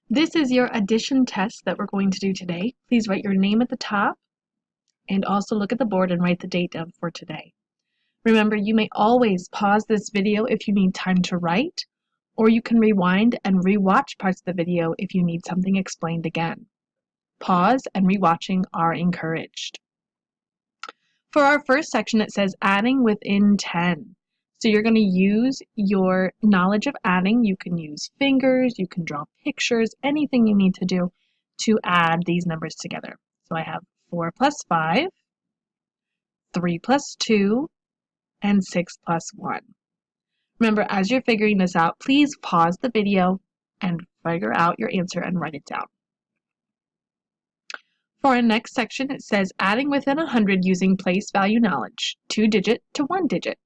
This is your addition test that we're going to do today. Please write your name at the top and also look at the board and write the date down for today. Remember, you may always pause this video if you need time to write, or you can rewind and rewatch parts of the video if you need something explained again. Pause and rewatching are encouraged. For our first section, it says adding within 10. So you're going to use your knowledge of adding. You can use fingers, you can draw pictures, anything you need to do to add these numbers together. So I have 4 plus 5, 3 plus 2, and 6 plus 1. Remember, as you're figuring this out, please pause the video and figure out your answer and write it down. For our next section, it says adding within 100 using place value knowledge, 2-digit to 1-digit.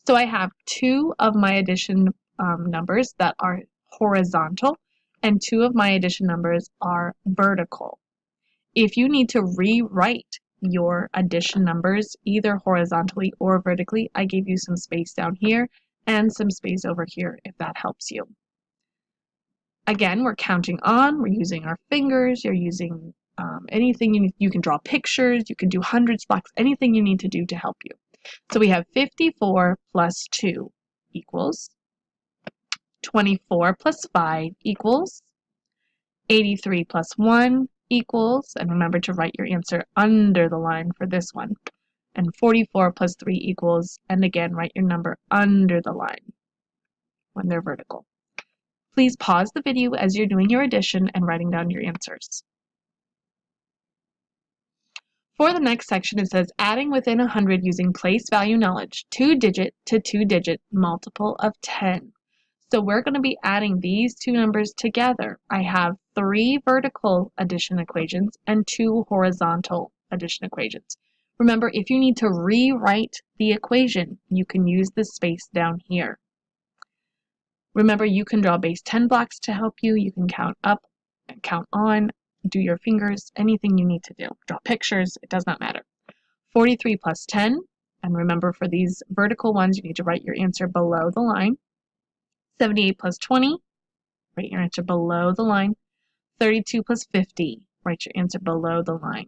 So I have 2 of my addition numbers that are horizontal and 2 of my addition numbers are vertical. If you need to rewrite your addition numbers either horizontally or vertically, I gave you some space down here and some space over here if that helps you. Again, we're counting on, we're using our fingers, you're using anything you can draw pictures, you can do hundreds blocks, anything you need to do to help you. So we have 54 plus 2 equals 24 plus 5 equals 83 plus 1 equals, and remember to write your answer under the line for this one, and 44 plus 3 equals, and again write your number under the line when they're vertical. Please pause the video as you're doing your addition and writing down your answers. For the next section, it says adding within 100 using place value knowledge, 2-digit to 2-digit multiple of 10. So we're going to be adding these two numbers together. I have 3 vertical addition equations and 2 horizontal addition equations. Remember, if you need to rewrite the equation, you can use the space down here. Remember, you can draw base 10 blocks to help you. You can count up and count on, do your fingers, anything you need to do. Draw pictures, it does not matter. 43 plus 10, and remember for these vertical ones, you need to write your answer below the line. 78 plus 20, write your answer below the line. 32 plus 50, write your answer below the line.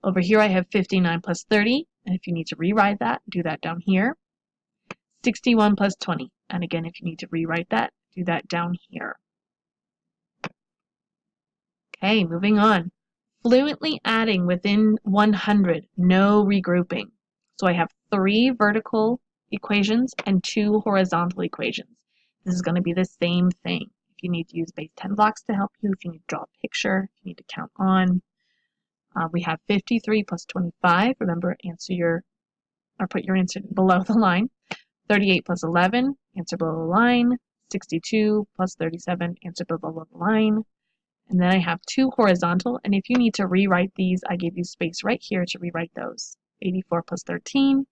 Over here I have 59 plus 30, and if you need to rewrite that, do that down here. 61 plus 20, and again, if you need to rewrite that, do that down here. Okay, moving on. Fluently adding within 100, no regrouping. So I have 3 vertical equations and 2 horizontal equations. This is going to be the same thing. If you need to use base 10 blocks to help you, if you need to draw a picture, if you need to count on. We have 53 plus 25. Remember, put your answer below the line. 38 plus 11, answer below the line. 62 plus 37, answer below the line. And then I have 2 horizontal, and if you need to rewrite these, I gave you space right here to rewrite those. 84 plus 13,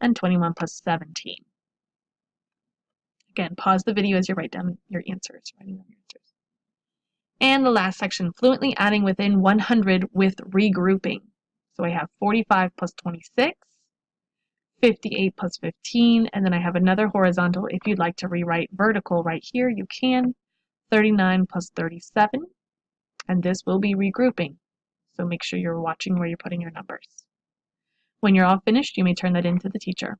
and 21 plus 17. Again, pause the video as you write down your answers. And the last section, fluently adding within 100 with regrouping. So I have 45 plus 26, 58 plus 15, and then I have another horizontal. If you'd like to rewrite vertical right here, you can. 39 plus 37. And this will be regrouping. So make sure you're watching where you're putting your numbers. When you're all finished, you may turn that in to the teacher.